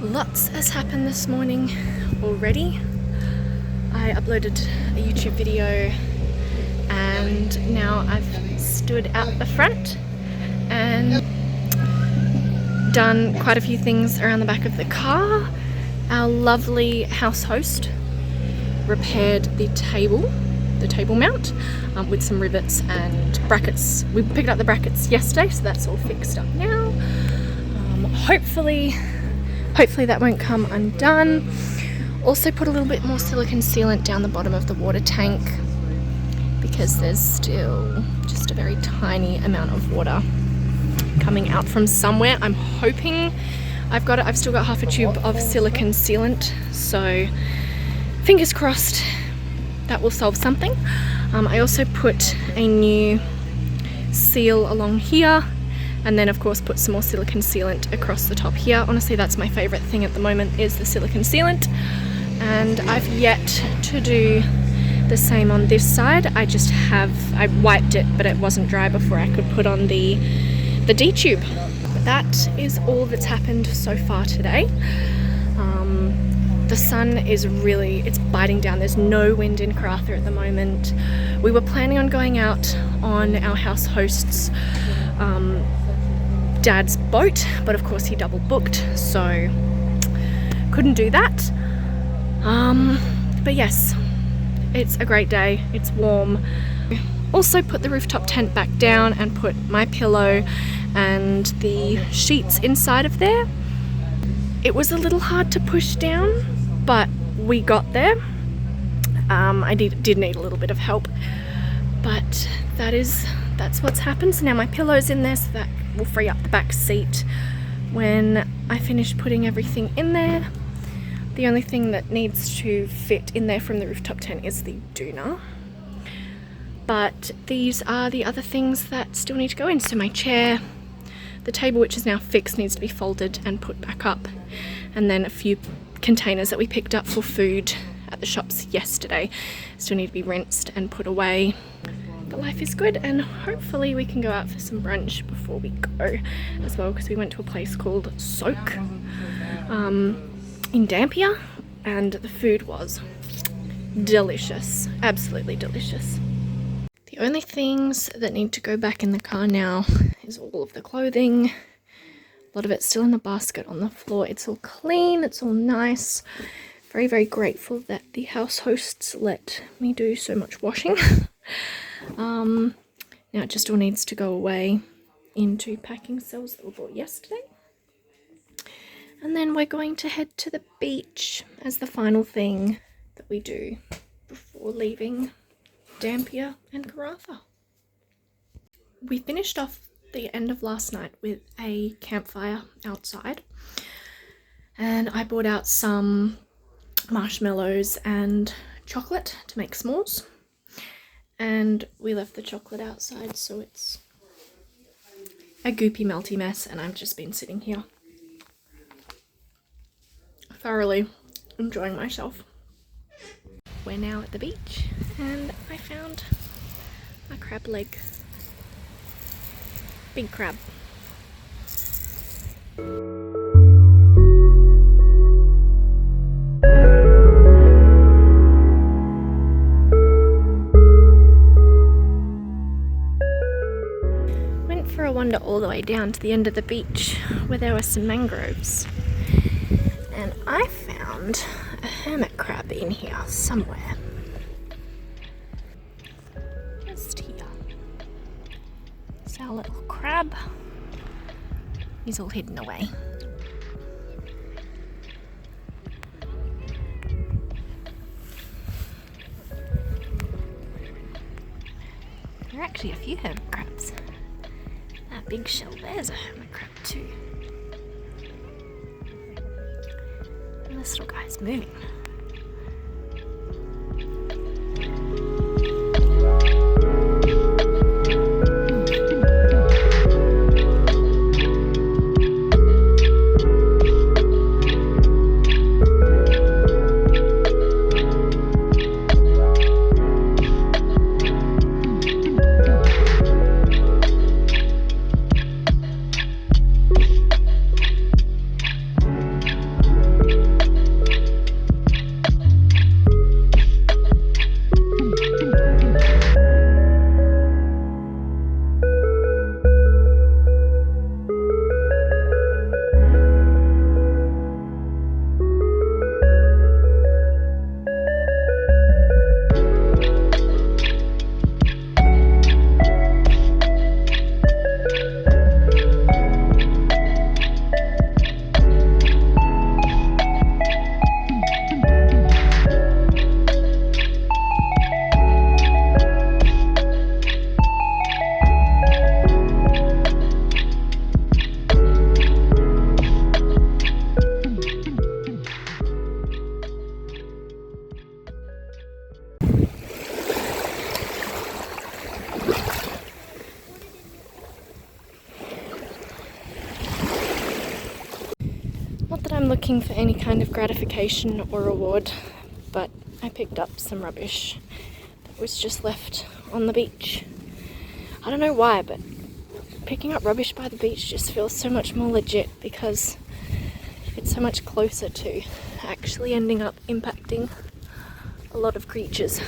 Lots has happened this morning already. I uploaded a YouTube video and now I've stood out the front and done quite a few things around the back of the car. Our lovely house host repaired the table mount with some rivets and brackets. We picked up the brackets yesterday, so that's all fixed up now. Hopefully that won't come undone. Also put a little bit more silicone sealant down the bottom of the water tank because there's still just a very tiny amount of water coming out from somewhere. I'm hoping I've still got half a tube of silicone sealant, so fingers crossed that will solve something. I also put a new seal along here, and then of course put some more silicone sealant across the top here. Honestly, that's my favorite thing at the moment, is the silicone sealant, and I've yet to do the same on this side. I wiped it, but it wasn't dry before I could put on the D-tube. But that is all that's happened so far today. The sun is it's biting down. There's no wind in Karratha at the moment. We were planning on going out on our house host's dad's boat, but of course he double booked, so couldn't do that. But yes, it's a great day. It's warm. Also put the rooftop tent back down and put my pillow and the sheets inside of there. It was a little hard to push down, but we got there. I did need a little bit of help, but that's what's happened. So now my pillow's in there, so that will free up the back seat when I finish putting everything in there. The only thing that needs to fit in there from the rooftop tent is the doona. But these are the other things that still need to go in. So my chair, the table, which is now fixed, needs to be folded and put back up. And then a few containers that we picked up for food at the shops yesterday still need to be rinsed and put away. But life is good, and hopefully we can go out for some brunch before we go as well, because we went to a place called Soak in Dampier, and the food was delicious, absolutely delicious. The only things that need to go back in the car now is all of the clothing. A lot of it's still in a basket on the floor. It's all clean, it's all nice. Very, very grateful that the house hosts let me do so much washing. Now it just all needs to go away into packing cells that were bought yesterday. And then we're going to head to the beach as the final thing that we do before leaving Dampier and Karratha. We finished off the end of last night with a campfire outside, and I brought out some marshmallows and chocolate to make s'mores, and we left the chocolate outside, so it's a goopy melty mess, and I've just been sitting here thoroughly enjoying myself. We're now at the beach, and I found a crab leg. Big crab. Went for a wander all the way down to the end of the beach where there were some mangroves, and I found a hermit crab in here somewhere. Just here. It's our little crab. He's all hidden away. There are actually a few hermit crabs. That big shell there's a hermit crab too. And this little guy's moving. I'm looking for any kind of gratification or reward, but I picked up some rubbish that was just left on the beach. I don't know why, but picking up rubbish by the beach just feels so much more legit because it's so much closer to actually ending up impacting a lot of creatures.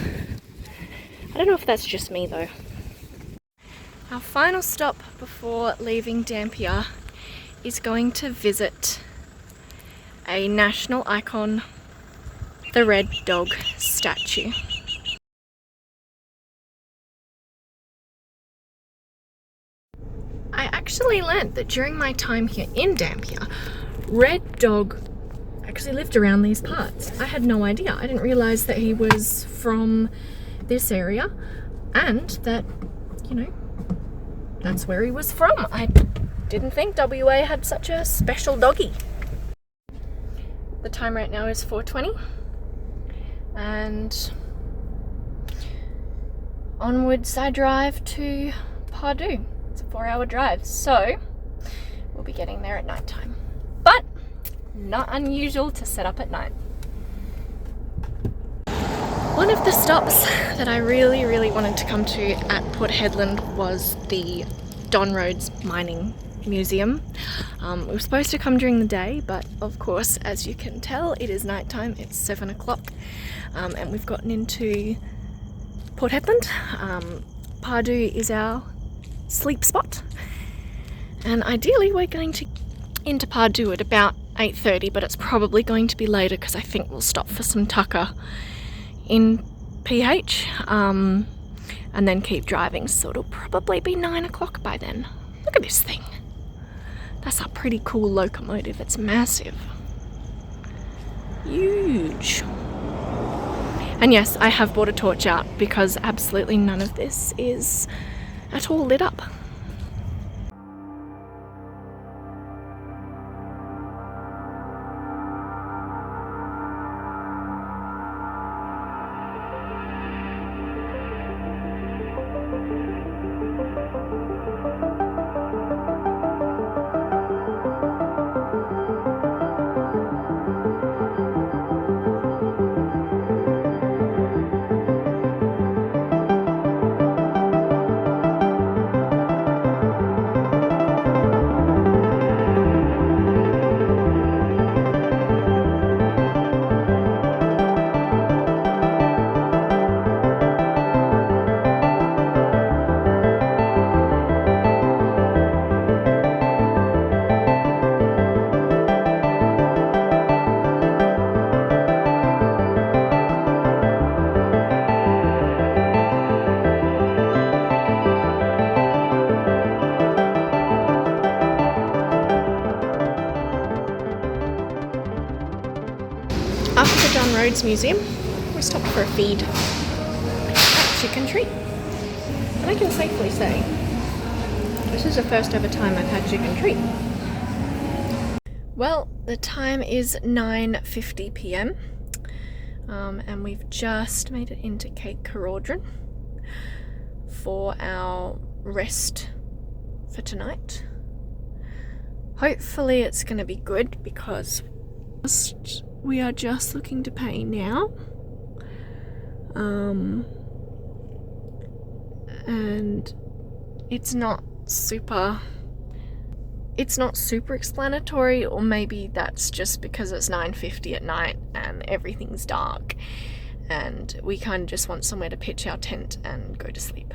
I don't know if that's just me though. Our final stop before leaving Dampier is going to visit a national icon, the red dog statue. I actually learnt that during my time here in Dampier, red dog actually lived around these parts. I had no idea. I didn't realise that he was from this area and that, you know, that's where he was from. I didn't think WA had such a special doggy. The time right now is 4:20 and onwards I drive to Pardoo. It's a 4-hour drive, so we'll be getting there at night time. But not unusual to set up at night. One of the stops that I really wanted to come to at Port Hedland was the Don Rhodes Mining Museum. We were supposed to come during the day, but of course, as you can tell, it is nighttime. It's 7 o'clock, and we've gotten into Port Hedland. Pardoo is our sleep spot, and ideally we're going to into Pardoo at about 8:30, but it's probably going to be later because I think we'll stop for some tucker in PH and then keep driving, so it'll probably be 9 o'clock by then. Look at this thing. That's a pretty cool locomotive. It's massive. Huge. And yes, I have brought a torch out because absolutely none of this is at all lit up. After the Don Rhodes Museum, we stopped for a feed at Chicken Treat. And I can safely say, this is the first ever time I've had Chicken Treat. Well, the time is 9:50 p.m. And we've just made it into Cape Karratha for our rest for tonight. Hopefully it's going to be good because we are just looking to pay now. And it's not super explanatory, or maybe that's just because it's 9:50 at night and everything's dark and we kind of just want somewhere to pitch our tent and go to sleep.